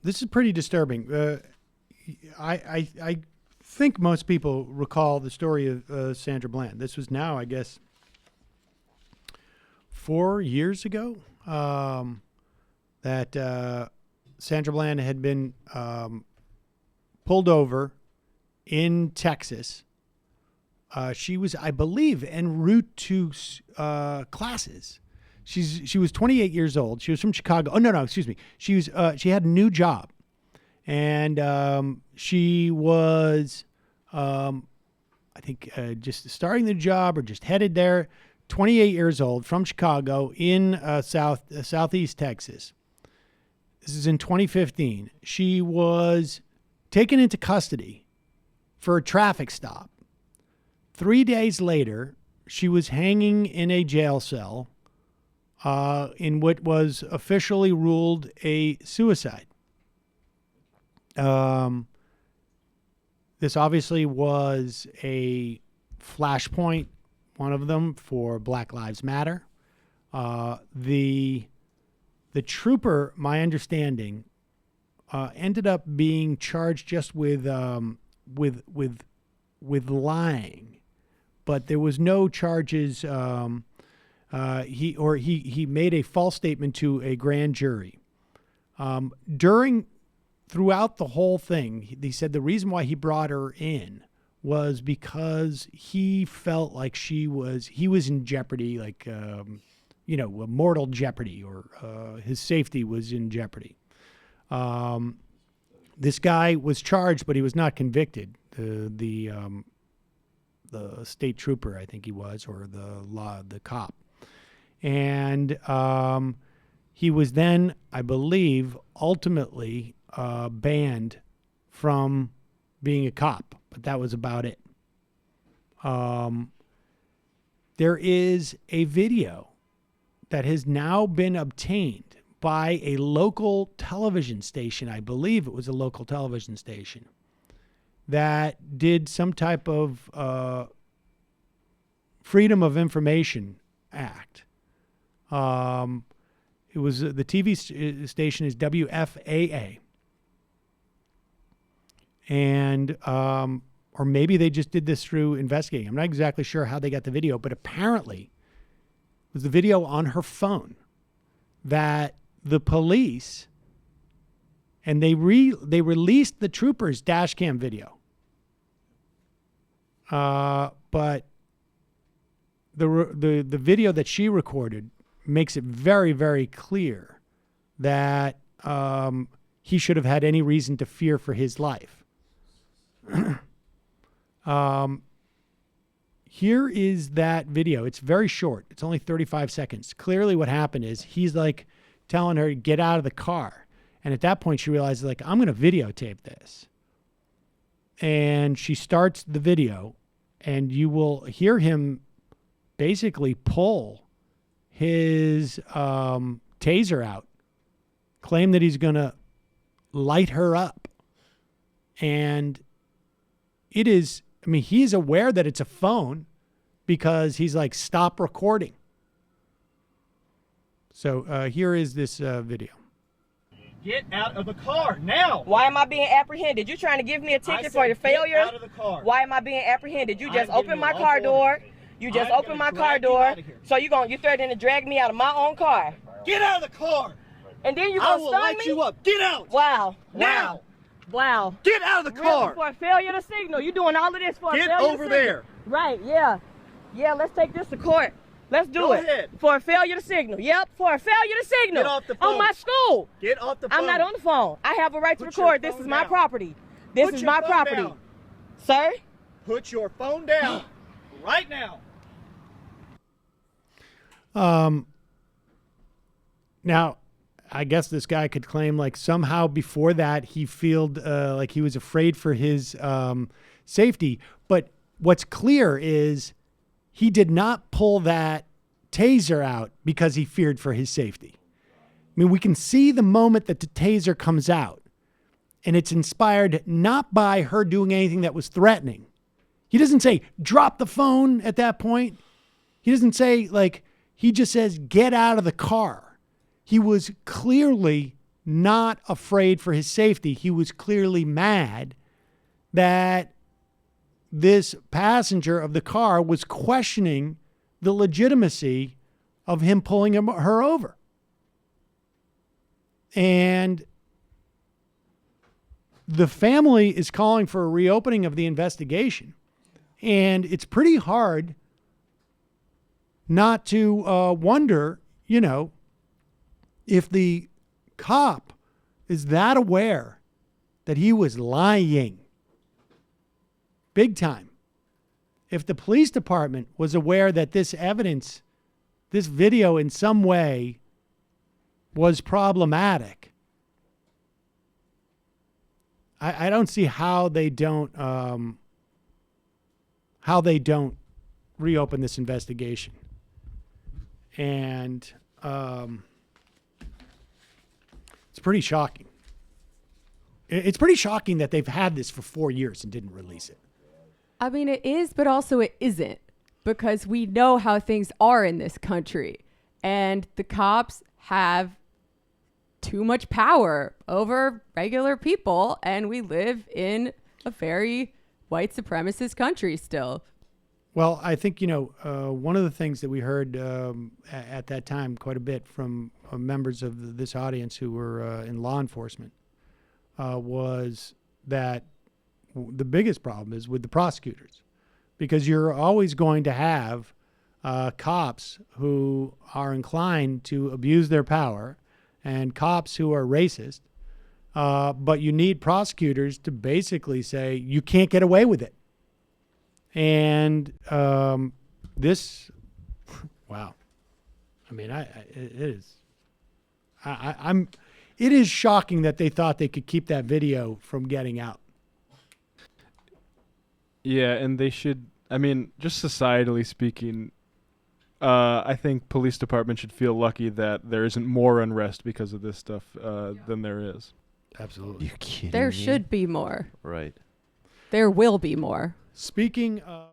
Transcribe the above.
This is pretty disturbing. I think most people recall the story of Sandra Bland. This was now, I guess, 4 years ago that Sandra Bland had been pulled over in Texas. She was, I believe, en route to classes. She was 28 years old. She was from Chicago. Oh, no, excuse me. She had a new job, and she was, I think, just starting the job or just headed there. 28 years old, from Chicago, in southeast Texas. This is in 2015. She was taken into custody for a traffic stop. 3 days later, she was hanging in a jail cell in what was officially ruled a suicide. This obviously was a flashpoint, one of them, for Black Lives Matter. The trooper, my understanding, ended up being charged just with lying, but there was no charges. He made a false statement to a grand jury. Throughout the whole thing, he said the reason why he brought her in was because he felt like he was in jeopardy, like, a mortal jeopardy, or his safety was in jeopardy. This guy was charged, but he was not convicted. The state trooper, I think he was, or the cop. And he was then, I believe, ultimately banned from being a cop, but that was about it. There is a video that has now been obtained by a local television station. I believe it was a local television station that did some type of Freedom of Information Act. It was the TV station is WFAA. And, or maybe they just did this through investigating. I'm not exactly sure how they got the video, but apparently it was the video on her phone that the police, and they released the trooper's dash cam video. But the video that she recorded makes it very, very clear that he should have had any reason to fear for his life. Here is that video. It's very short. It's only 35 seconds. Clearly what happened is he's like telling her to get out of the car. And at that point she realizes, like, I'm going to videotape this. And she starts the video, and you will hear him basically pull his taser out, claim that he's going to light her up. And it is, I mean, he's aware that it's a phone because he's like, stop recording. So here is this video. Get out of the car now. Why am I being apprehended? You trying to give me a ticket for the failure? Get out of the car. Why am I being apprehended? You just opened my car door. You just opened my car door. So you threatening to drag me out of my own car. Get out of the car. And then you I gonna will stun light me? you up. Get out. Wow. Now. Wow. Get out of the car. Really, for a failure to signal. You doing all of this for a Get failure over to signal. there. Right, yeah. Yeah, let's take this to court. Let's do Go it. ahead. For a failure to signal. Yep, for a failure to signal. Get off the phone. On my school. Get off the phone. I'm not on the phone. I have a right to Put your record. This phone is my down. property. This is my property. Down. Sir? Put your phone down right now. Now, I guess this guy could claim like somehow before that he felt like he was afraid for his safety. But what's clear is he did not pull that taser out because he feared for his safety. I mean, we can see the moment that the taser comes out, and it's inspired not by her doing anything that was threatening. He doesn't say, drop the phone at that point. He doesn't say, like, he just says, get out of the car. He was clearly not afraid for his safety. He was clearly mad that this passenger of the car was questioning the legitimacy of him pulling her over. And the family is calling for a reopening of the investigation. And it's pretty hard not to wonder, if the cop is that aware that he was lying big time. If the police department was aware that this evidence, this video in some way was problematic, I don't see how they don't reopen this investigation. And it's pretty shocking. It's pretty shocking that they've had this for 4 years and didn't release it. I mean, it is, but also it isn't, because we know how things are in this country, and the cops have too much power over regular people, and we live in a very white supremacist country still. Well, I think, one of the things that we heard at that time quite a bit from members of this audience who were in law enforcement was that the biggest problem is with the prosecutors, because you're always going to have cops who are inclined to abuse their power and cops who are racist. But you need prosecutors to basically say, you can't get away with it. And this, wow. I mean, it is shocking that they thought they could keep that video from getting out. Yeah, and they should, just societally speaking, I think police department should feel lucky that there isn't more unrest because of this stuff than there is. Absolutely. You're kidding There me? should be more. Right. There will be more. Speaking of